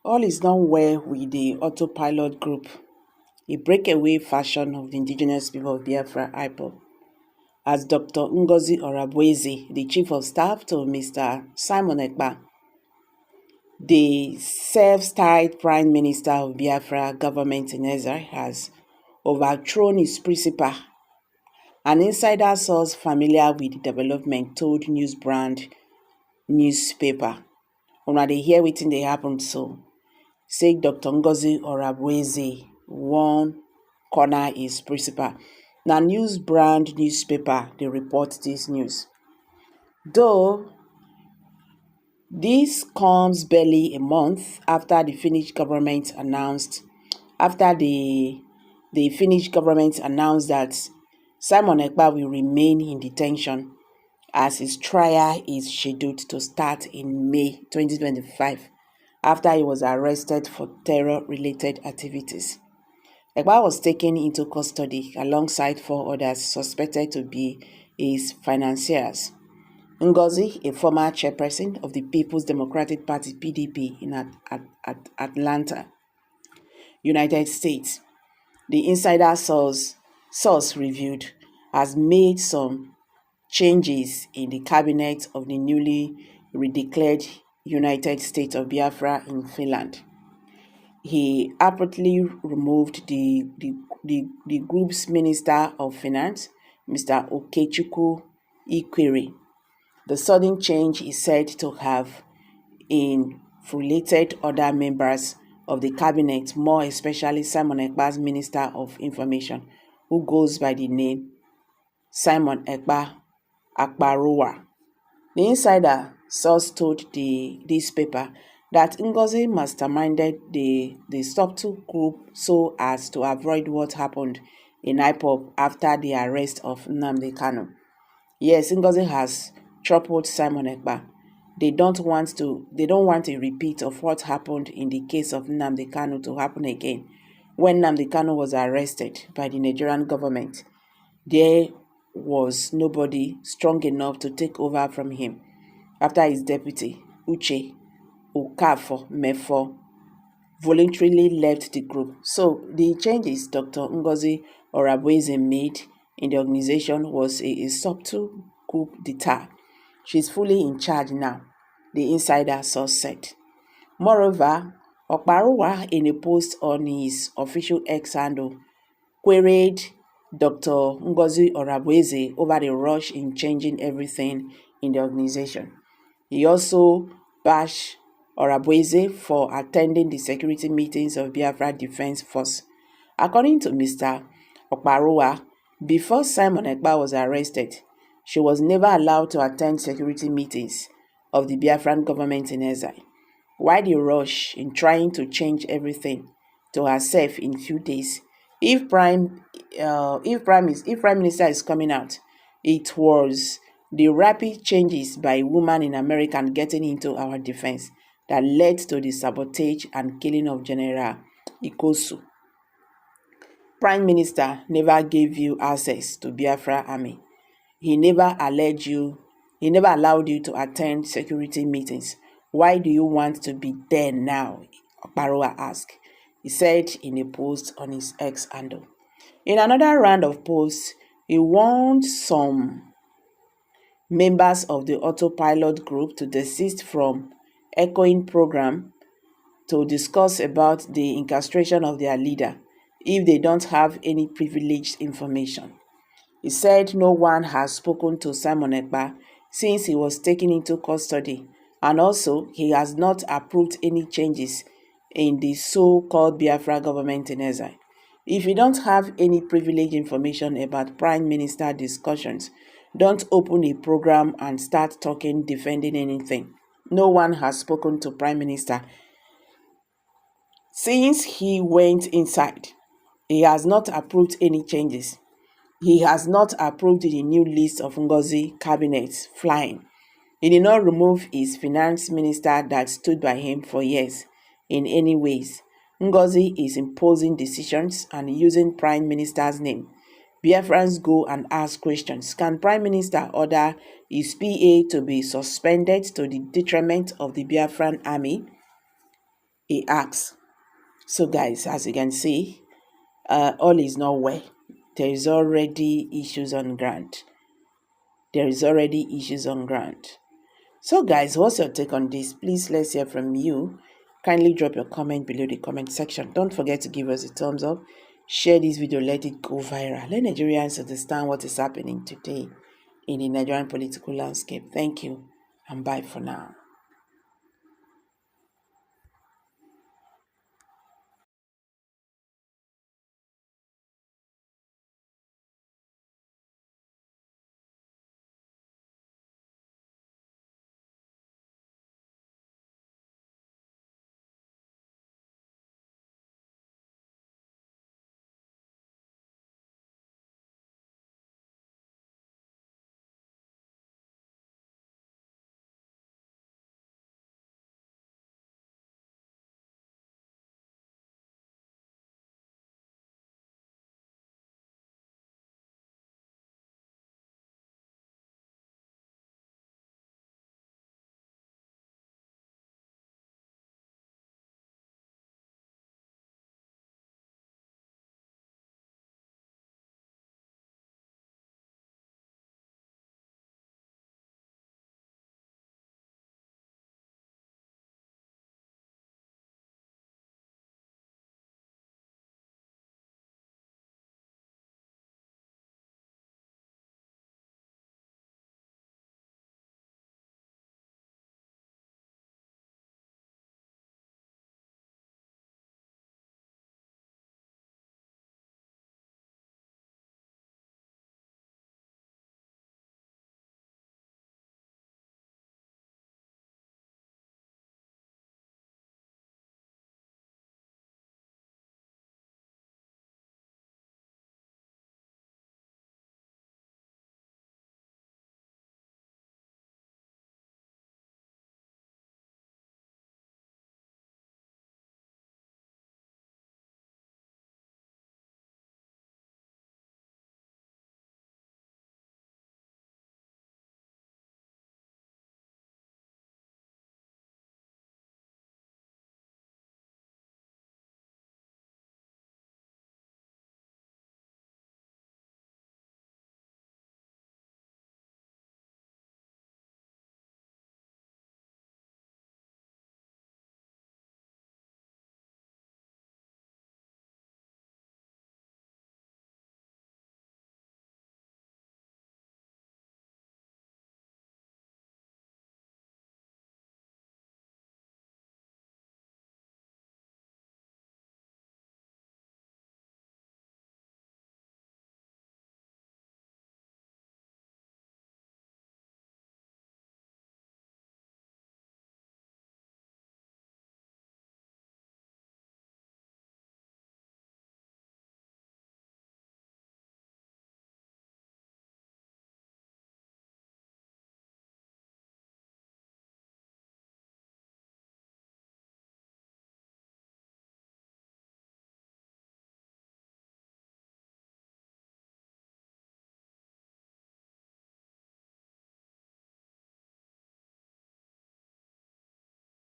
All is not well with the autopilot group, a breakaway fashion of the indigenous people of Biafra IPOB, as Dr. Ngozi Orabueze, the Chief of Staff to Mr. Simon Ekpa, the self-styled Prime Minister of Biafra government in exile, has overthrown his principal. An insider source familiar with the development told Newsbrand newspaper, una dey hear wetin dey happen so. Say Dr. Ngozi Orabueze wan corner his principal. Na Newsbrand newspaper dey report dis news. Though this comes barely a month after the Finnish government announced that Simon Ekpa will remain in detention as his trial is scheduled to start in May 2025 after he was arrested for terror-related activities. Ekpa was taken into custody alongside 4 others suspected to be his financiers. Ngozi, a former chairperson of the People's Democratic Party (PDP) in Atlanta, United States, the insider source revealed, has made some changes in the cabinet of the newly redeclared United States of Biafra in Finland. He abruptly removed the group's Minister of Finance, Mr. Okechukwu Ikwere. The sudden change is said to have infuriated other members of the cabinet, more especially Simon Ekpa's Minister of Information, who goes by the name Simon Ekpa Akparowa. The insider source told this paper that Ngozi masterminded the subtle group so as to avoid what happened in IPOB after the arrest of Nnamdi Kanu. Yes, Ngozi has troubled Simon Ekpa. They don't want a repeat of what happened in the case of Nnamdi Kanu to happen again. When Nnamdi Kanu was arrested by the Nigerian government, there was nobody strong enough to take over from him after his deputy, Uche Okafor Mefo, voluntarily left the group. So the changes Dr. Ngozi Orabueze made in the organization was a subtle coup d'etat. She's fully in charge now, the insider source said. Moreover, Okparowa, in a post on his official X handle, queried Dr. Ngozi Orabueze over the rush in changing everything in the organization. He also bashed Orabueze for attending the security meetings of Biafra Defense Force. According to Mr. Okparowa, before Simon Ekpa was arrested, she was never allowed to attend security meetings of the Biafran government in exile. Why the rush in trying to change everything to herself in few days? If Prime Minister is coming out, it was the rapid changes by women in America getting into our defense that led to the sabotage and killing of General Ikosu. Prime Minister never gave you access to Biafra army. He never allowed you to attend security meetings. Why do you want to be there now? Okparowa asked. He said in a post on his X handle. In another round of posts, he warned some members of the autopilot group to desist from echoing program to discuss about the incarceration of their leader if they don't have any privileged information. He said no one has spoken to Simon Ekpa since he was taken into custody, and also he has not approved any changes in the so-called Biafra government in exile. If you don't have any privileged information about Prime Minister discussions, don't open a program and start talking, defending anything. No one has spoken to Prime Minister since he went inside. He has not approved any changes. He has not approved the new list of Ngozi cabinets flying. He did not remove his finance minister that stood by him for years in any ways. Ngozi is imposing decisions and using Prime Minister's name. Biafrans go and ask questions. Can Prime Minister order his PA to be suspended to the detriment of the Biafran army? he asks. So guys, as you can see, all is not well. There is already issues on ground. So guys, what's your take on this? Please, let's hear from you. Kindly drop your comment below the comment section. Don't forget to give us a thumbs up. Share this video, let it go viral. Let Nigerians understand what is happening today in the Nigerian political landscape. Thank you and bye for now.